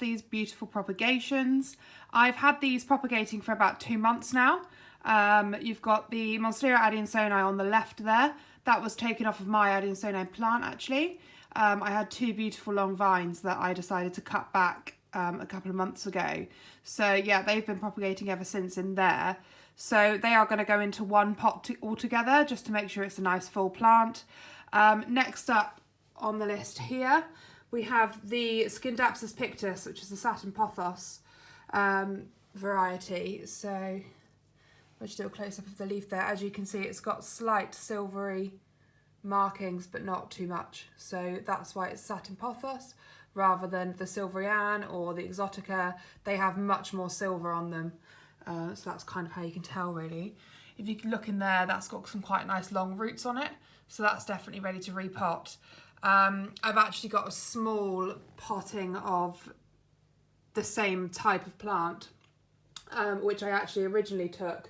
these beautiful propagations. I've had these propagating for about 2 months now. You've got the Monstera Adansonii on the left there. That was taken off of my Adansonii plant actually. I had 2 beautiful long vines that I decided to cut back a couple of months ago. So yeah, they've been propagating ever since in there. So they are going to go into one pot altogether just to make sure it's a nice full plant. Next up on the list here, we have the Scindapsus pictus, which is the satin Pothos variety. So I'll just do a close-up of the leaf there. As you can see, it's got slight silvery markings, but not too much. So that's why it's satin Pothos rather than the Silverian or the Exotica. They have much more silver on them. So that's kind of how you can tell really. If you can look in there, that's got some quite nice long roots on it. So that's definitely ready to repot. I've actually got a small potting of the same type of plant, which I actually originally took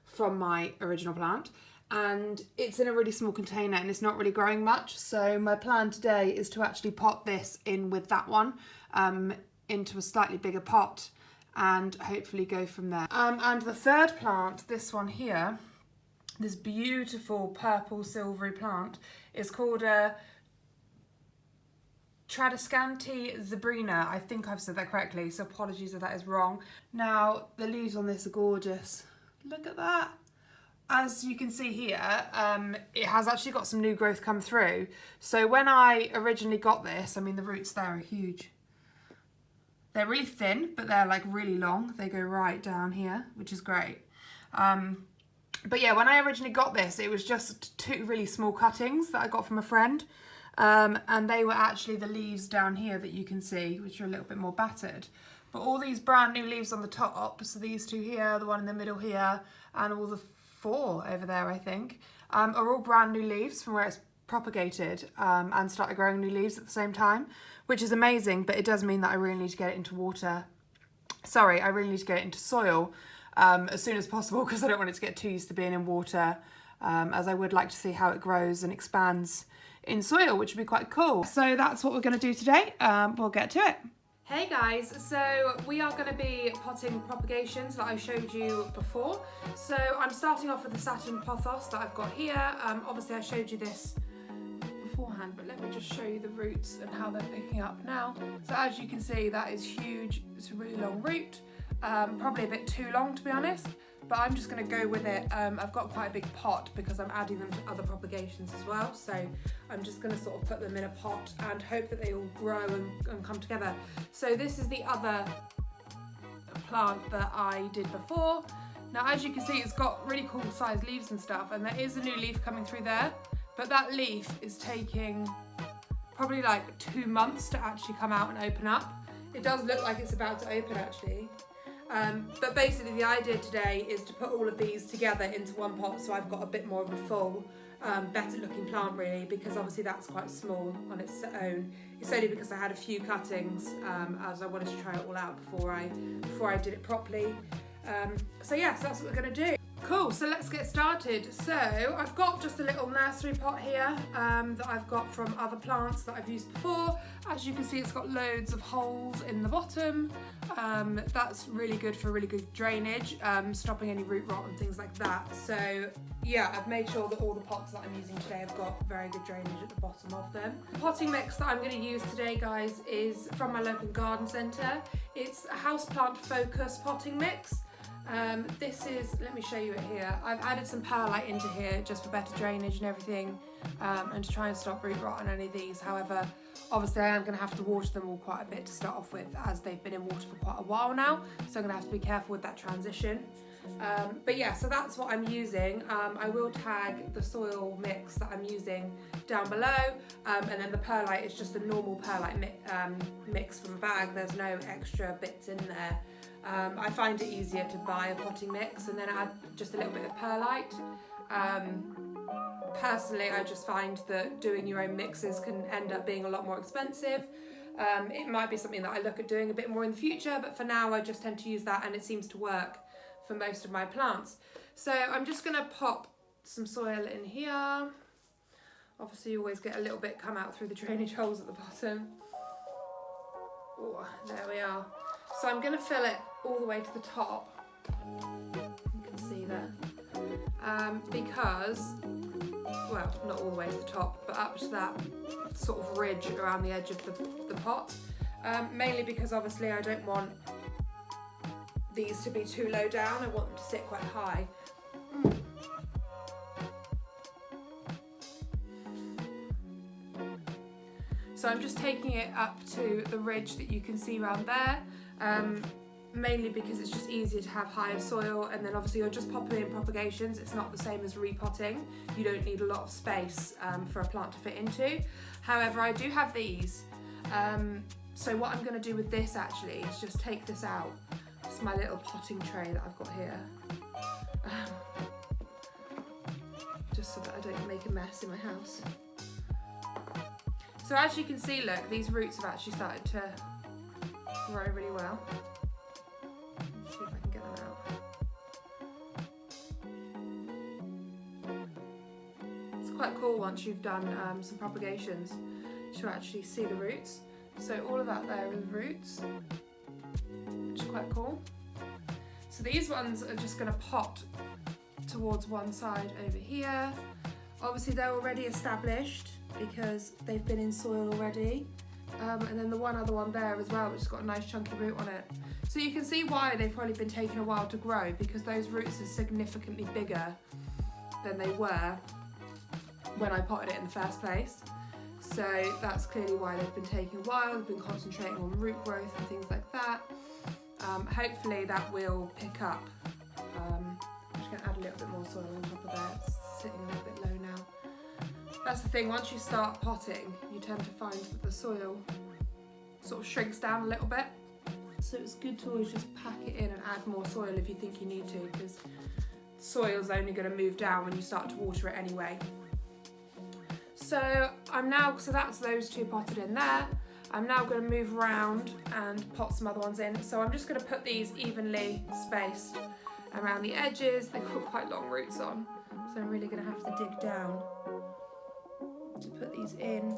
from my original plant, and it's in a really small container and it's not really growing much. So my plan today is to actually pot this in with that one into a slightly bigger pot and hopefully go from there. And the third plant, this one here, this beautiful purple silvery plant, is called a Trandescantia Zabrina. I think I've said that correctly, so apologies if that is wrong. Now, the leaves on this are gorgeous. Look at that. As you can see here, it has actually got some new growth come through. So when I originally got this, I mean, the roots there are huge. They're really thin, but they're like really long. They go right down here, which is great. But yeah, when I originally got this, it was just 2 really small cuttings that I got from a friend. And they were actually the leaves down here that you can see, which are a little bit more battered. But all these brand new leaves on the top, so these 2 here, the one in the middle here, and all the 4 over there, I think, are all brand new leaves from where it's propagated and started growing new leaves at the same time, which is amazing, but it does mean that I really need to get it into water. Sorry, I really need to get it into soil as soon as possible, because I don't want it to get too used to being in water, as I would like to see how it grows and expands in soil, which would be quite cool. So that's what we're going to do today. We'll get to it. Hey guys, so we are going to be potting propagations that I showed you before. So I'm starting off with the satin Pothos that I've got here. Obviously I showed you this beforehand, but let me just show you the roots and how they're picking up now. So as you can see, that is huge. It's a really long root, probably a bit too long to be honest, but I'm just going to go with it. I've got quite a big pot because I'm adding them to other propagations as well, so I'm just going to sort of put them in a pot and hope that they all grow and come together. So this is the other plant that I did before. Now as you can see, it's got really cool sized leaves and stuff, and there is a new leaf coming through there, but that leaf is taking probably like 2 months to actually come out and open up. It does look like it's about to open actually. But basically the idea today is to put all of these together into one pot, so I've got a bit more of a full, better looking plant really, because obviously that's quite small on its own. It's only because I had a few cuttings as I wanted to try it all out before I did it properly. So yeah, so that's what we're going to do. Cool, so let's get started. So I've got just a little nursery pot here that I've got from other plants that I've used before. As you can see, it's got loads of holes in the bottom. That's really good for really good drainage, stopping any root rot and things like that. So yeah, I've made sure that all the pots that I'm using today have got very good drainage at the bottom of them. The potting mix that I'm going to use today, guys, is from my local garden centre. It's a Houseplant Focus potting mix. This is, let me show you it here. I've added some perlite into here just for better drainage and everything, and to try and stop root rot on any of these. However, obviously I am going to have to water them all quite a bit to start off with, as they've been in water for quite a while now, so I'm going to have to be careful with that transition. But yeah, so that's what I'm using. I will tag the soil mix that I'm using down below, and then the perlite is just a normal perlite mix from a bag. There's no extra bits in there. I find it easier to buy a potting mix and then add just a little bit of perlite. Personally, I just find that doing your own mixes can end up being a lot more expensive. It might be something that I look at doing a bit more in the future, but for now I just tend to use that, and it seems to work for most of my plants. So I'm just going to pop some soil in here. Obviously you always get a little bit come out through the drainage holes at the bottom. Oh, there we are. So I'm going to fill it all the way to the top. You can see there. Because, well, not all the way to the top, but up to that sort of ridge around the edge of the pot. Mainly because obviously I don't want these to be too low down. I want them to sit quite high. So I'm just taking it up to the ridge that you can see around there, mainly because it's just easier to have higher soil, and then obviously you're just popping in propagations. It's not the same as repotting. You don't need a lot of space for a plant to fit into. However, I do have these. So what I'm going to do with this actually is just take this out. It's my little potting tray that I've got here. Just so that I don't make a mess in my house. So as you can see, look, these roots have actually started to grow really well. Let's see if I can get them out. It's quite cool once you've done some propagations to actually see the roots. So all of that there are the roots, which is quite cool. So these ones are just going to pot towards one side over here. Obviously they're already established because they've been in soil already. And then the one other one there as well, which has got a nice chunky root on it. So you can see why they've probably been taking a while to grow, because those roots are significantly bigger than they were when I potted it in the first place. So that's clearly why they've been taking a while. They've been concentrating on root growth and things like that. Hopefully that will pick up. I'm just going to add a little bit more soil on top of there. It's sitting a little bit low now. That's the thing, once you start potting, you tend to find that the soil sort of shrinks down a little bit. So it's good to always just pack it in and add more soil if you think you need to, because soil's only going to move down when you start to water it anyway. So so that's those two potted in there. I'm now going to move around and pot some other ones in. So I'm just going to put these evenly spaced around the edges. They've got quite long roots on, so I'm really going to have to dig down to put these in.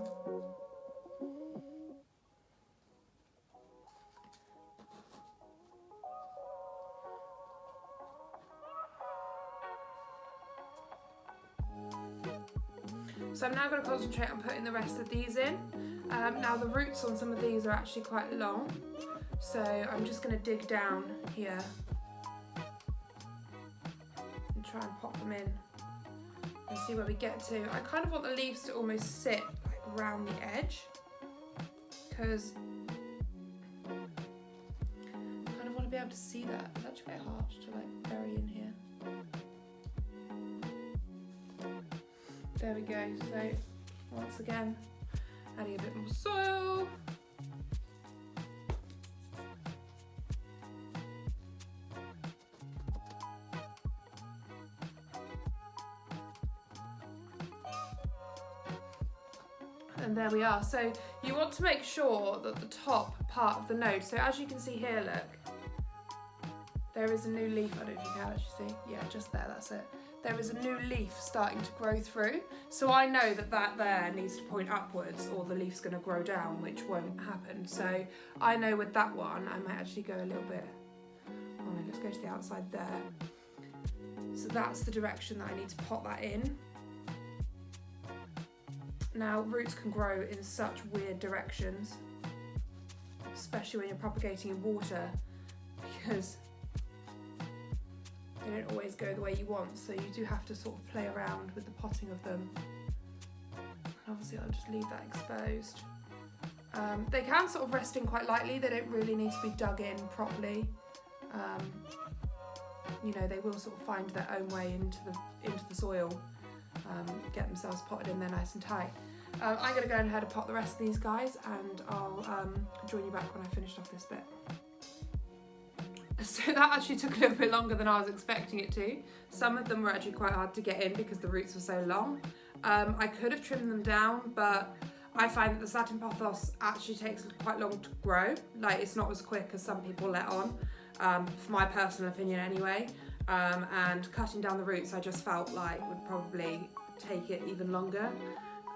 So I'm now going to concentrate on putting the rest of these in. Now the roots on some of these are actually quite long, so I'm just going to dig down here and try and pop them in and see where we get to. I kind of want the leaves to almost sit like around the edge, because I kind of want to be able to see that. It's actually quite hard to like bury in here. There we go. So once again, adding a bit more soil. And there we are. So you want to make sure that the top part of the node, so as you can see here, look, there is a new leaf. I don't know if you can actually see. Yeah, just there, that's it. There is a new leaf starting to grow through. So I know that that there needs to point upwards or the leaf's going to grow down, which won't happen. So I know with that one, I might actually go a little bit, oh no, let's go to the outside there. So that's the direction that I need to pot that in. Now, roots can grow in such weird directions, especially when you're propagating in water, because they don't always go the way you want, so you do have to sort of play around with the potting of them. And obviously I'll just leave that exposed. They can sort of rest in quite lightly, they don't really need to be dug in properly. You know, they will sort of find their own way into the soil, get themselves potted in there nice and tight. I'm going to go ahead and pot the rest of these guys, and I'll join you back when I've finished off this bit. So that actually took a little bit longer than I was expecting it to. Some of them were actually quite hard to get in because the roots were so long. I could have trimmed them down, but I find that the satin pothos actually takes quite long to grow. Like, it's not as quick as some people let on, for my personal opinion anyway. And cutting down the roots I just felt like would probably take it even longer.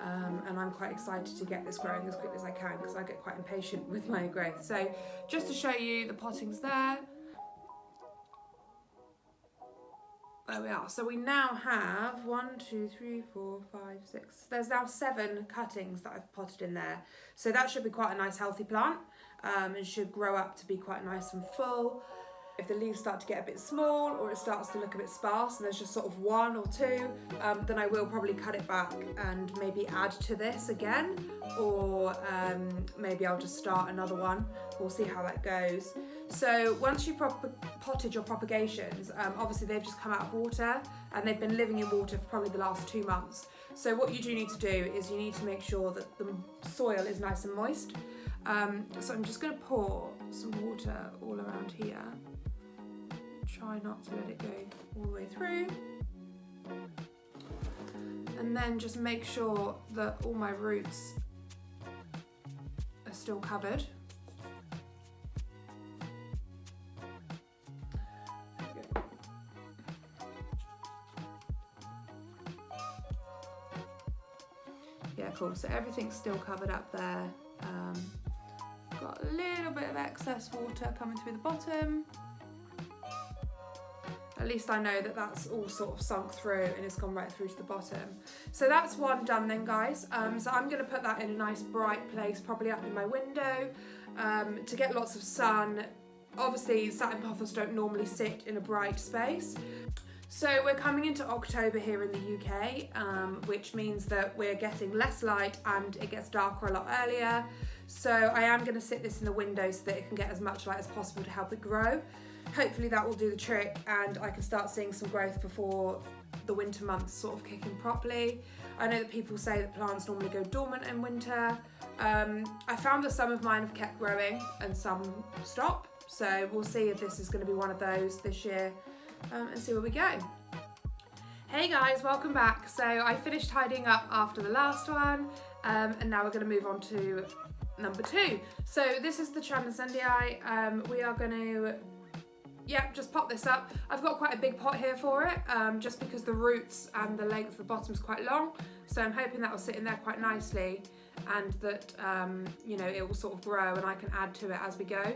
and I'm quite excited to get this growing as quickly as I can because I get quite impatient with my growth. So just to show you the potting's there. There we are. So we now have 1, 2, 3, 4, 5, 6. There's now 7 cuttings that I've potted in there. So that should be quite a nice healthy plant. And should grow up to be quite nice and full. If the leaves start to get a bit small or it starts to look a bit sparse and there's just sort of 1 or 2, then I will probably cut it back and maybe add to this again, or maybe I'll just start another one. We'll see how that goes. So once you've potted your propagations, obviously they've just come out of water and they've been living in water for probably the last 2 months. So what you do need to do is you need to make sure that the soil is nice and moist. So I'm just going to pour some water all around here. Try not to let it go all the way through. And then just make sure that all my roots are still covered. Yeah, cool. So everything's still covered up there. Got a little bit of excess water coming through the bottom. At least I know that that's all sort of sunk through and it's gone right through to the bottom. So that's one done then, guys. So I'm going to put that in a nice bright place, probably up in my window, to get lots of sun. Obviously, satin pothos don't normally sit in a bright space. So we're coming into October here in the UK, which means that we're getting less light and it gets darker a lot earlier. So I am going to sit this in the window so that it can get as much light as possible to help it grow. Hopefully that will do the trick and I can start seeing some growth before the winter months sort of kick in properly. I know that people say that plants normally go dormant in winter. I found that some of mine have kept growing and some stop. So we'll see if this is going to be one of those this year, and see where we go. Hey guys, welcome back. So I finished tidying up after the last one, and now we're going to move on to number 2. So this is the Trandescantia. We are going to just pot this up. I've got quite a big pot here for it, just because the roots and the length of the bottom is quite long. So I'm hoping that will sit in there quite nicely and that, you know, it will sort of grow and I can add to it as we go.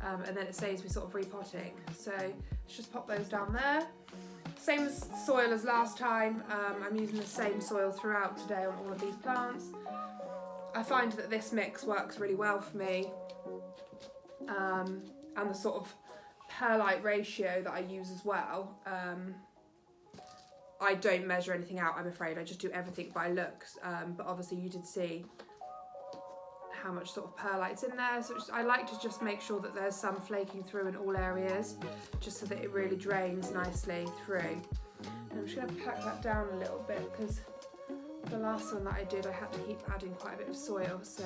And then it saves me sort of repotting. So let's just pop those down there. Same soil as last time. I'm using the same soil throughout today on all of these plants. I find that this mix works really well for me. And the sort of perlite ratio that I use as well. I don't measure anything out, I'm afraid. I just do everything by looks. But obviously you did see how much sort of perlite's in there. So I like to just make sure that there's some flaking through in all areas, just so that it really drains nicely through. And I'm just going to pack that down a little bit because the last one that I did, I had to keep adding quite a bit of soil. So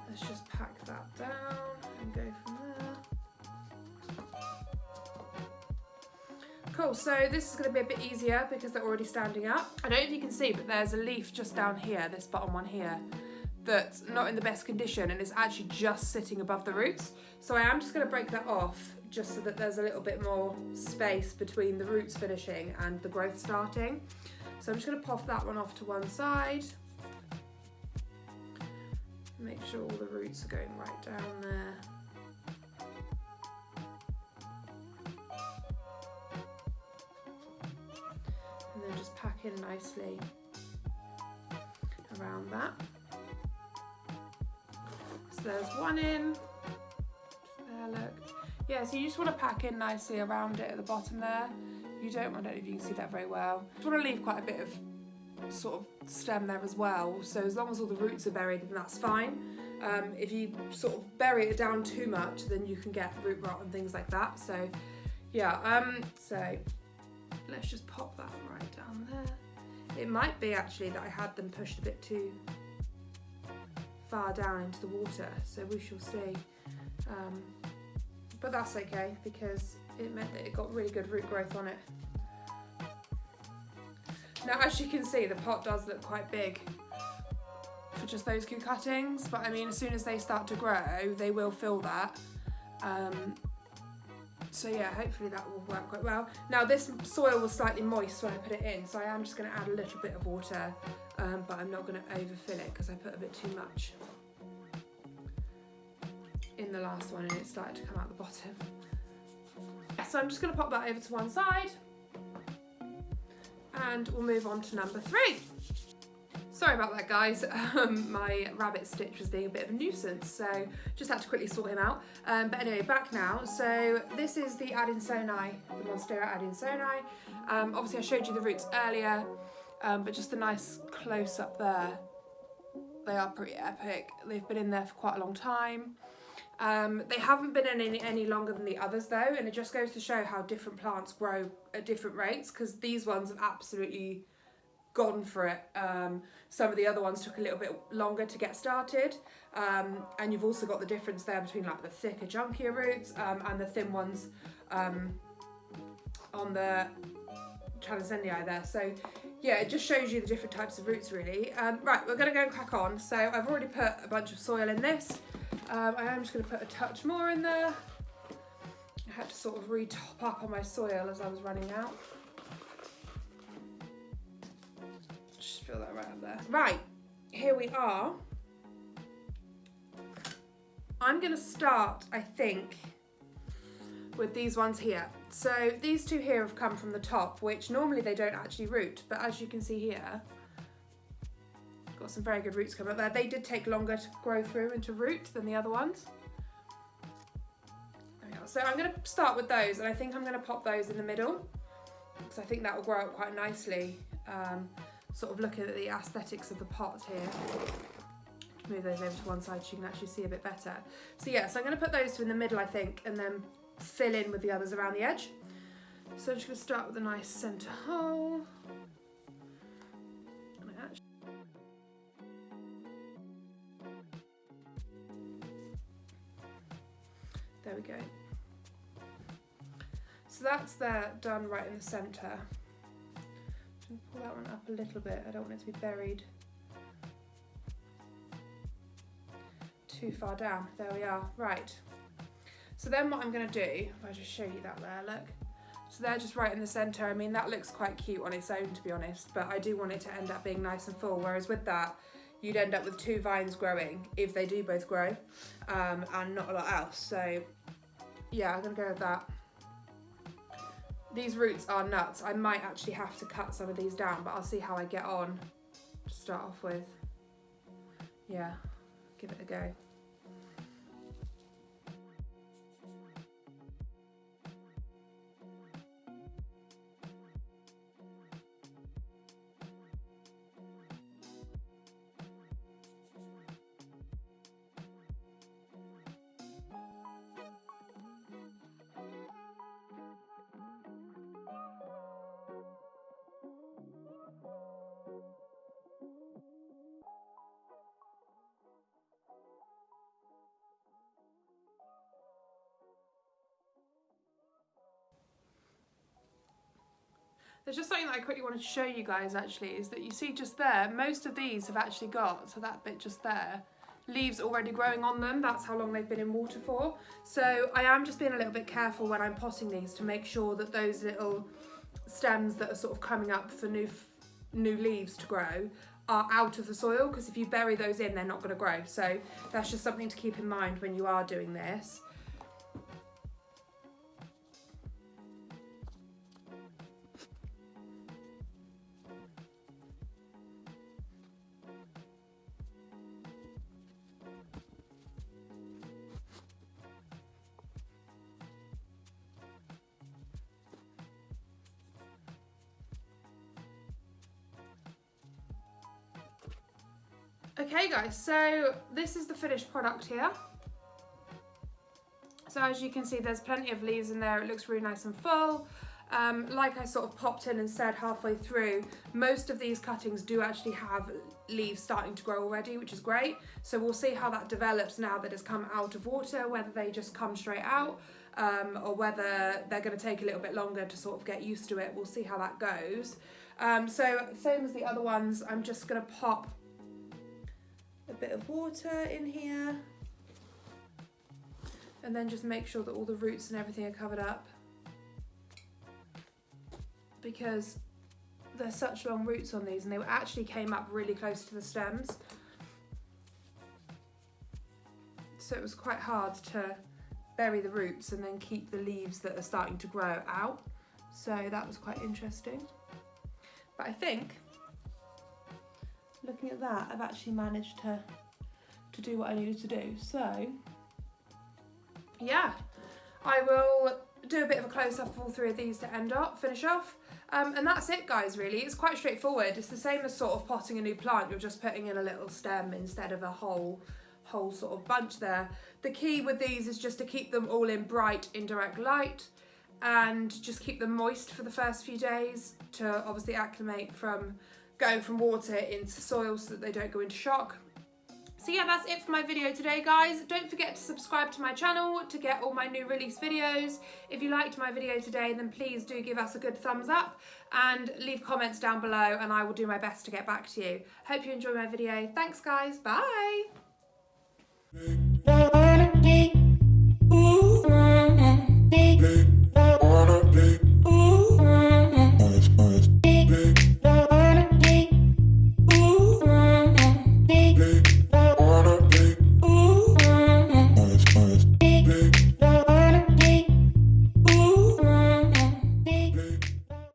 let's just pack that down and go from there. Cool, so this is going to be a bit easier because they're already standing up. I don't know if you can see, but there's a leaf just down here, this bottom one here, that's not in the best condition and is actually just sitting above the roots. So I am just going to break that off just so that there's a little bit more space between the roots finishing and the growth starting. So I'm just going to pop that one off to one side. Make sure all the roots are going right down there. And then just pack in nicely around that. So there's one in, there, look. Yeah, so you just want to pack in nicely around it at the bottom there. You don't want, I don't know if you can see that very well. You just want to leave quite a bit of sort of stem there as well. So as long as all the roots are buried, then that's fine. If you sort of bury it down too much, then you can get root rot and things like that. So yeah, so let's just pop that right down there. It might be actually that I had them pushed a bit too far down into the water, so we shall see. But that's okay because it meant that it got really good root growth on it. Now, as you can see, the pot does look quite big for just those 2 cuttings, but I mean, as soon as they start to grow, they will fill that. So yeah, hopefully that will work quite well. Now this soil was slightly moist when I put it in, so I am just going to add a little bit of water, but I'm not going to overfill it because I put a bit too much in the last one and it started to come out the bottom. So I'm just going to pop that over to one side and we'll move on to number 3. Sorry about that, guys. My rabbit Stitch was being a bit of a nuisance, so just had to quickly sort him out. But anyway, back now. So this is the Adansonii, the Monstera Adansonii. Obviously I showed you the roots earlier, but just a nice close up there. They are pretty epic. They've been in there for quite a long time. They haven't been in any longer than the others though, and it just goes to show how different plants grow at different rates, because these ones have absolutely gone for it. Some of the other ones took a little bit longer to get started, and you've also got the difference there between like the thicker, chunkier roots and the thin ones on the Trandescantia there. So yeah, it just shows you the different types of roots really. Right, we're going to go and crack on. So I've already put a bunch of soil in this. I am just going to put a touch more in there. I had to sort of re-top up on my soil as I was running out. Just fill that right up there. Right, here we are. I'm going to start, I think, with these ones here. So these two here have come from the top, which normally they don't actually root, but as you can see here, got some very good roots coming up there. They did take longer to grow through and to root than the other ones. There we are. So I'm going to start with those, and I think I'm going to pop those in the middle, because I think that will grow up quite nicely. Sort of looking at the aesthetics of the pot here. Move those over to one side so you can actually see a bit better. So yeah, so I'm going to put those two in the middle, I think, and then fill in with the others around the edge. So I'm just going to start with a nice centre hole. There we go. So that's there, done right in the centre. I'm going to pull that one up a little bit. I don't want it to be buried too far down. There we are. Right. So then what I'm going to do, if I just show you that there, look. So they're just right in the centre. I mean, that looks quite cute on its own, to be honest, but I do want it to end up being nice and full, whereas with that, you'd end up with 2 vines growing, if they do both grow, and not a lot else. So yeah, I'm going to go with that. These roots are nuts. I might actually have to cut some of these down, but I'll see how I get on to start off with. Yeah, give it a go. There's just something that I quickly wanted to show you guys actually, is that you see just there, most of these have actually got, so that bit just there, leaves already growing on them. That's how long they've been in water for. So I am just being a little bit careful when I'm potting these to make sure that those little stems that are sort of coming up for new leaves to grow are out of the soil, because if you bury those in, they're not going to grow. So that's just something to keep in mind when you are doing this. Okay guys, so this is the finished product here. So as you can see, there's plenty of leaves in there. It looks really nice and full. Like I sort of popped in and said halfway through, most of these cuttings do actually have leaves starting to grow already, which is great. So we'll see how that develops now that it's come out of water, whether they just come straight out, or whether they're going to take a little bit longer to sort of get used to it. We'll see how that goes. So same as the other ones, I'm just going to pop a bit of water in here, and then just make sure that all the roots and everything are covered up, because there's such long roots on these and they actually came up really close to the stems. So it was quite hard to bury the roots and then keep the leaves that are starting to grow out. So that was quite interesting. But I think, looking at that, I've actually managed to do what I needed to do. So yeah, I will do a bit of a close-up of all three of these to finish off. And that's it, guys, really. It's quite straightforward. It's the same as sort of potting a new plant. You're just putting in a little stem instead of a whole sort of bunch there. The key with these is just to keep them all in bright indirect light and just keep them moist for the first few days to obviously acclimate from going from water into soil so that they don't go into shock. So yeah, that's it for my video today, guys. Don't forget to subscribe to my channel to get all my new release videos. If you liked my video today, then please do give us a good thumbs up and leave comments down below, and I will do my best to get back to you. Hope you enjoy my video. Thanks, guys. Bye.